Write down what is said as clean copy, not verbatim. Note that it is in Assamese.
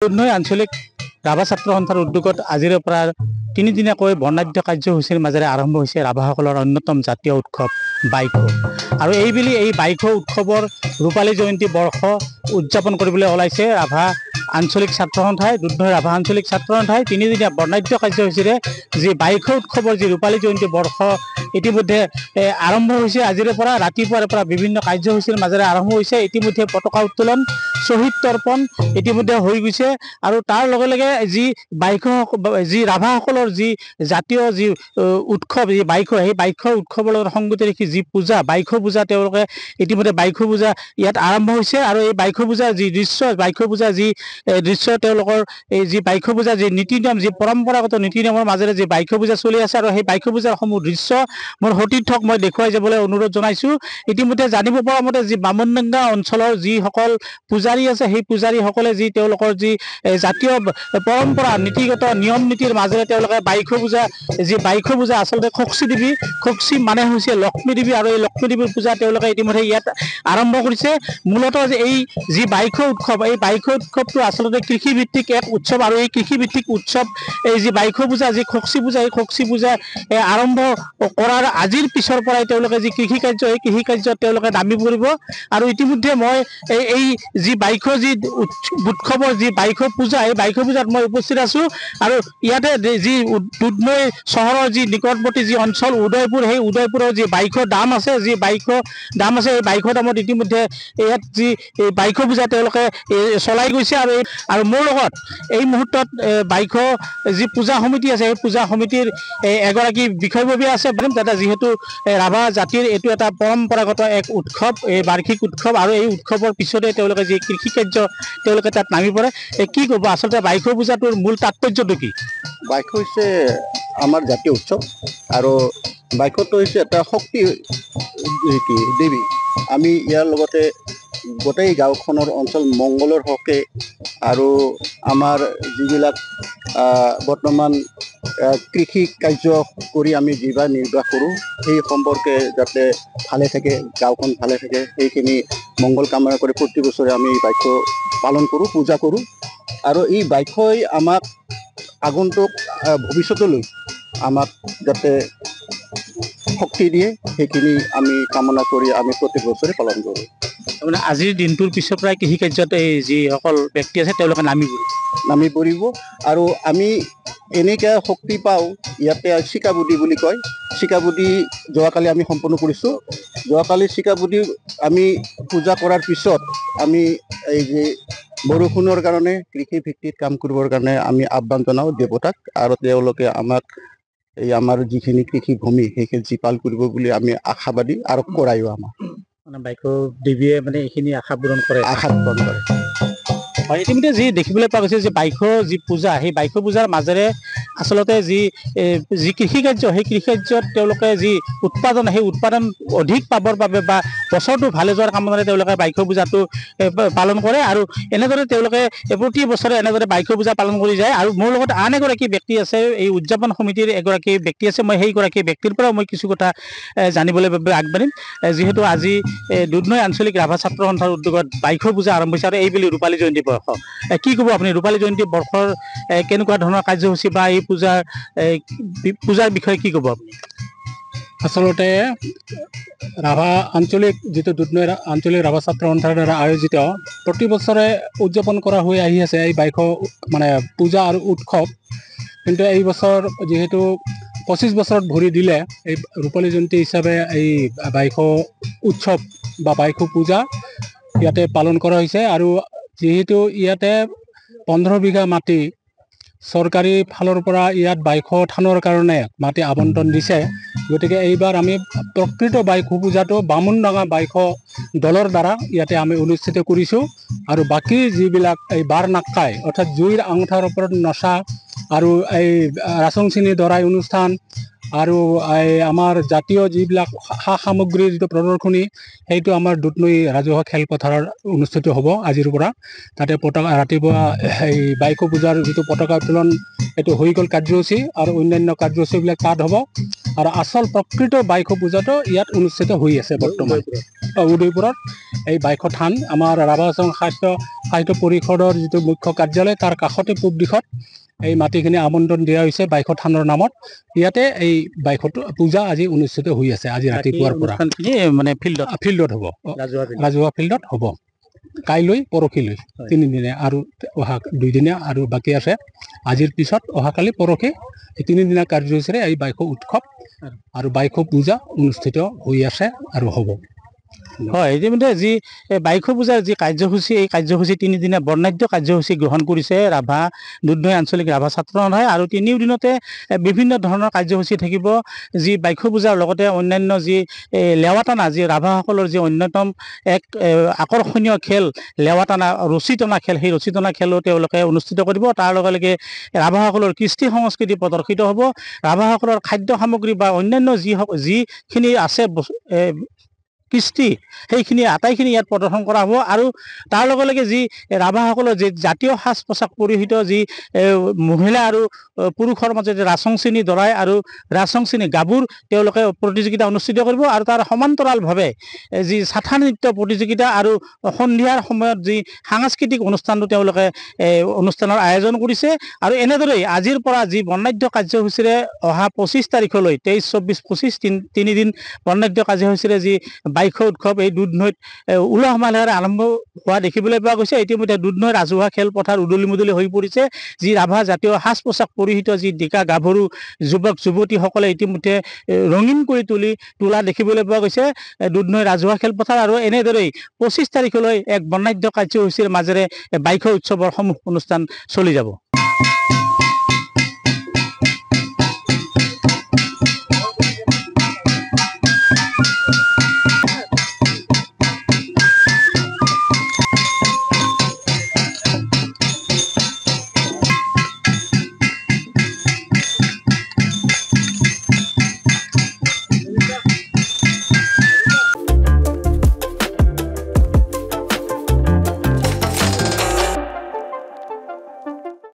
দুধনৈ আঞ্চলিক ৰাভা ছাত্ৰ সন্থাৰ উদ্যোগত আজিৰে পৰা তিনিদিনীয়াকৈ বৰ্ণাঢ্য কাৰ্যসূচীৰ মাজেৰে আৰম্ভ হৈছে ৰাভাসকলৰ অন্যতম জাতীয় উৎসৱ বাইখো। আৰু এইবুলি এই বাইখো উৎসৱৰ ৰূপালী জয়ন্তী বৰ্ষ উদযাপন কৰিবলৈ ওলাইছে ৰাভা আঞ্চলিক ছাত্ৰ সন্থাই। দুধনৈ ৰাভা আঞ্চলিক ছাত্ৰ সন্থাই তিনিদিনীয়া বৰ্ণাঢ্য কাৰ্যসূচীৰে যি বাইখো উৎসৱৰ যি ৰূপালী জয়ন্তী বৰ্ষ ইতিমধ্যে আৰম্ভ হৈছে। আজিৰে পৰা ৰাতিপুৱাৰ পৰা বিভিন্ন কাৰ্যসূচীৰ মাজেৰে আৰম্ভ হৈছে। ইতিমধ্যে পতাকা উত্তোলন, শ্বহীদ তৰ্পণ ইতিমধ্যে হৈ গৈছে। আৰু তাৰ লগে লগে যি বাইখো যি ৰাভাসকলৰ যি জাতীয় যি উৎসৱ যি বাইখো, সেই বাইখো উৎসৱৰ লগত সংগতি ৰাখি যি পূজা বাইখো পূজা তেওঁলোকে ইতিমধ্যে বাইখো পূজা ইয়াত আৰম্ভ হৈছে। আৰু এই বাইখো পূজাৰ যি দৃশ্য, বাইখো পূজা যি দৃশ্য, তেওঁলোকৰ এই যি বাইখো পূজা যি নীতি নিয়ম, যি পৰম্পৰাগত নীতি নিয়মৰ মাজেৰে যি বাইখো পূজা চলি আছে, আৰু সেই বাইখো পূজাৰ সমূহ দৃশ্য মোৰ সতীৰ্থক মই দেখুৱাই যাবলৈ অনুৰোধ জনাইছোঁ। ইতিমধ্যে জানিব পৰা মতে যি বামুণডাংগা অঞ্চলৰ যিসকল পূজাৰী আছে, সেই পূজাৰীসকলে যি তেওঁলোকৰ যি জাতীয় পৰম্পৰা নীতিগত নিয়ম নীতিৰ মাজেৰে তেওঁলোকে বাইখো পূজা, যি বাইখো পূজা আচলতে খক্সী দেৱী, খক্সী মানে হৈছে লক্ষ্মী দেৱী, আৰু এই লক্ষ্মী দেৱীৰ পূজা তেওঁলোকে ইতিমধ্যে ইয়াত আৰম্ভ কৰিছে। মূলতঃ এই যি বাইখো উৎসৱ, এই বাইখো উৎসৱটো আচলতে কৃষিভিত্তিক এক উৎসৱ, আৰু এই কৃষিভিত্তিক উৎসৱ এই যি বাইখো পূজা, যি খক্সী পূজা, এই খক্সী পূজা আৰম্ভ কৰাৰ আজিৰ পিছৰ পৰাই তেওঁলোকে যি কৃষি কাৰ্য, এই কৃষি কাৰ্যত তেওঁলোকে নামি পৰিব। আৰু ইতিমধ্যে মই এই যি বাইখো যি উৎসৱৰ যি বাইখো পূজা, এই বাইখো পূজাত মই উপস্থিত আছোঁ। আৰু ইয়াতে যি দুধনৈ চহৰৰ যি নিকটৱৰ্তী যি অঞ্চল উদয়পুৰ, সেই উদয়পুৰৰ যি বাইখো দাম আছে, যি বাইখো দাম আছে, এই বাইখো দামত ইতিমধ্যে ইয়াত যি বাইখো পূজা তেওঁলোকে চলাই গৈছে। আৰু মোৰ লগত এই মুহূৰ্তত বাইখো যি পূজা সমিতি আছে, সেই পূজা সমিতিৰ এগৰাকী বিষয়ববীয়া আছে। দাদা, যিহেতু ৰাভা জাতিৰ এইটো এটা পৰম্পৰাগত এক উৎসৱ, এই বাৰ্ষিক উৎসৱ, আৰু এই উৎসৱৰ পিছতে তেওঁলোকে যি কৃষি কাৰ্য তেওঁলোকে তাত নামি পৰে, কি ক'ব আচলতে বাইখো পূজাটোৰ মূল তাৎপৰ্যটো কি? বাইখো হৈছে আমাৰ জাতীয় উৎসৱ, আৰু বাইখোটো হৈছে এটা শক্তি দেৱী। আমি ইয়াৰ লগতে গোটেই গাঁওখনৰ অঞ্চল মংগলৰ হকে, আৰু আমাৰ যিবিলাক বৰ্তমান কৃষি কাৰ্য কৰি আমি জীৱন নিৰ্বাহ কৰোঁ, সেই সম্পৰ্কে যাতে ভালে থাকে, গাঁওখন ভালে থাকে, সেইখিনি মংগল কামনা কৰি প্ৰতি বছৰে আমি বাইখো পালন কৰোঁ, পূজা কৰোঁ। আৰু এই বাইখোই আমাক আগন্তুক ভৱিষ্যতলৈ আমাক যাতে শক্তি দিয়ে, সেইখিনি আমি কামনা কৰি আমি প্ৰত্যেক বছৰে পালন কৰোঁ। মানে আজিৰ দিনটোৰ পিছৰ পৰাই কৃষি কাৰ্যত এই যিসকল ব্যক্তি আছে তেওঁলোকে নামি পৰিব। আৰু আমি এনেকৈ শক্তি পাওঁ, ইয়াতে চিকাবুদি বুলি কয়, চিকাবুদি যোৱাকালি আমি সম্পন্ন কৰিছোঁ। যোৱাকালি চিকাবুদি আমি পূজা কৰাৰ পিছত আমি এই যে বৰষুণৰ কাৰণে কৃষি ভিত্তিত কাম কৰিবৰ কাৰণে আমি আহ্বান জনাওঁ দেৱতাক, আৰু তেওঁলোকে আমাক এই আমাৰ যিখিনি কৃষি ভূমি সেইখিনি জীপাল কৰিব বুলি আমি আশাবাদী, আৰু কৰায়ো আমাক মানে বাইখো দেৱীয়ে মানে এইখিনি আশা পূৰণ কৰে। হয়, ইতিমধ্যে যি দেখিবলৈ পোৱা গৈছে যে বাইখো যি পূজা, সেই বাইখো পূজাৰ মাজেৰে আচলতে যি কৃষি কাৰ্য, সেই কৃষি কাৰ্যত তেওঁলোকে যি উৎপাদন, সেই উৎপাদন অধিক পাবৰ বাবে বা বছৰটো ভালে যোৱাৰ কামনাৰে তেওঁলোকে বাইখো পূজাটো পালন কৰে। আৰু এনেদৰে তেওঁলোকে প্ৰতি বছৰে এনেদৰে বাইখো পূজা পালন কৰি যায়। আৰু মোৰ লগত আন এগৰাকী ব্যক্তি আছে, এই উদযাপন সমিতিৰ এগৰাকী ব্যক্তি আছে। মই সেইগৰাকী ব্যক্তিৰ পৰাও মই কিছু কথা জানিবলৈ বাবে আগবাঢ়িম। যিহেতু আজি দুধনৈ আঞ্চলিক ৰাভা ছাত্ৰ সন্থাৰ উদ্যোগত বাইখো পূজা আৰম্ভ হৈছে, আৰু এইবুলি ৰূপালী জয়ন্তী বৰ্ষ, কি ক'ব আপুনি ৰূপালী জয়ন্তী বৰ্ষৰ কেনেকুৱা ধৰণৰ কাৰ্যসূচী বা এই পূজাৰ বিষয়ে কি ক'ব আপুনি? আচলতে ৰাভা আঞ্চলিক যিটো দুধনৈ আঞ্চলিক ৰাভা ছাত্ৰ সন্থাৰ দ্বাৰা আয়োজিত প্ৰতি বছৰে উদযাপন কৰা হৈ আহি আছে এই বাইখো মানে পূজা আৰু উৎসৱ। কিন্তু এই বছৰ যিহেতু 25 বছৰত ভৰি দিলে, এই ৰূপালী জয়ন্তী হিচাপে এই বাইখো উৎসৱ বা বাইখো পূজা ইয়াতে পালন কৰা হৈছে। আৰু যিহেতু ইয়াতে 15 বিঘা মাটি চৰকাৰী ফালৰ পৰা ইয়াত বাইখো থানৰ কাৰণে মাটি আবণ্টন দিছে, গতিকে এইবাৰ আমি প্ৰকৃত বাইখো পূজাটো বামুণডাঙা বাইখো দলৰ দ্বাৰা ইয়াতে আমি অনুষ্ঠিত কৰিছোঁ। আৰু বাকী যিবিলাক এই বাৰ নাক্কাই, অৰ্থাৎ জুইৰ আঙঠাৰ ওপৰত নচা, আৰু এই ৰাচং চিনি দৰাই অনুষ্ঠান, আৰু এই আমাৰ জাতীয় যিবিলাক সা সামগ্ৰীৰ যিটো প্ৰদৰ্শনী, সেইটো আমাৰ দুধনৈ ৰাজহুৱা খেলপথাৰত অনুষ্ঠিত হ'ব আজিৰ পৰা। তাতে পতাকা ৰাতিপুৱা এই বাইখো পূজাৰ যিটো পতাকা উত্তোলন, এইটো হৈ গ'ল কাৰ্যসূচী, আৰু অন্যান্য কাৰ্যসূচীবিলাক তাত হ'ব। আৰু আচল প্ৰকৃত বাইখো পূজাটো ইয়াত অনুষ্ঠিত হৈ আছে বৰ্তমান উদয়পুৰত। এই বাইখো থান আমাৰ ৰাভা সাহিত্য পৰিষদৰ যিটো মুখ্য কাৰ্যালয় তাৰ কাষতে পূব দিশত এই মাটিখিনি আমন্ত্ৰণ দিয়া হৈছে বাইক থানৰ নামত। ইয়াতে এই বাইক পূজা আজি অনুষ্ঠিত হৈ আছে। আজি ৰাতিপুৱাৰ পৰা অনুষ্ঠানখিনি মানে ফিল্ডত হ'ব, ৰাজহুৱা ফিল্ডত হ'ব। কাইলৈ পৰহিলৈ 3 দিনে আৰু অহা 2 দিনীয়া আৰু বাকী আছে। আজিৰ পিছত অহাকালি পৰহি এই 3 দিনীয়া কাৰ্যসূচীৰে এই বাইক উৎসৱ আৰু বাইক পূজা অনুষ্ঠিত হৈ আছে আৰু হ'ব। হয়, ইতিমধ্যে যি বাইক পূজাৰ যি কাৰ্যসূচী, এই কাৰ্যসূচী 3 দিনীয়া বৰ্ণাঢ্য কাৰ্যসূচী গ্ৰহণ কৰিছে ৰাভা দুধনৈ আঞ্চলিক ৰাভা ছাত্ৰ সন্থাই। আৰু 3 দিনতে বিভিন্ন ধৰণৰ কাৰ্যসূচী থাকিব। যি বাইক পূজাৰ লগতে অন্যান্য যি লেৱাটানা, যি ৰাভাসকলৰ যি অন্যতম এক আকৰ্ষণীয় খেল লেৱাটানা, ৰছী টনা খেল, সেই ৰছী টনা খেলো তেওঁলোকে অনুষ্ঠিত কৰিব। তাৰ লগে লগে ৰাভাসকলৰ কৃষ্টি সংস্কৃতি প্ৰদৰ্শিত হ'ব। ৰাভাসকলৰ খাদ্য সামগ্ৰী বা অন্যান্য যিখিনি আছে কৃষ্টি, সেইখিনি আটাইখিনি ইয়াত প্ৰদৰ্শন কৰা হ'ব। আৰু তাৰ লগে লগে যি ৰাভাসকলৰ যি জাতীয় সাজ পোছাক পৰিহিত যি মহিলা আৰু পুৰুষৰ মাজত ৰাচং শ্ৰেণী দৰাই আৰু ৰাচং শ্ৰেণী গাভৰুৰ তেওঁলোকে প্ৰতিযোগিতা অনুষ্ঠিত কৰিব। আৰু তাৰ সমান্তৰালভাৱে যি চাথা নৃত্য প্ৰতিযোগিতা আৰু সন্ধিয়াৰ সময়ত যি সাংস্কৃতিক অনুষ্ঠানটো তেওঁলোকে অনুষ্ঠানৰ আয়োজন কৰিছে। আৰু এনেদৰেই আজিৰ পৰা যি বৰ্ণাঢ্য কাৰ্যসূচীৰে অহা 25 তাৰিখলৈ 23, 24, 25 3 দিন বৰ্ণাঢ্য কাৰ্যসূচীৰে যি বাইক উৎসৱ এই দুধনৈত উলহ মালহেৰে আৰম্ভ হোৱা দেখিবলৈ পোৱা গৈছে। ইতিমধ্যে দুধনৈ ৰাজহুৱা খেলপথাৰ উদলি মুদলি হৈ পৰিছে। যি ৰাভা জাতীয় সাজ পোছাক পৰিহিত যি ডেকা গাভৰু যুৱক যুৱতীসকলে ইতিমধ্যে ৰঙীন কৰি তোলা দেখিবলৈ পোৱা গৈছে দুধনৈ ৰাজহুৱা খেলপথাৰ। আৰু এনেদৰেই 25 তাৰিখলৈ এক বৰ্ণাঢ্য কাৰ্যসূচীৰ মাজেৰে বাইক উৎসৱৰ সমূহ অনুষ্ঠান চলি যাব।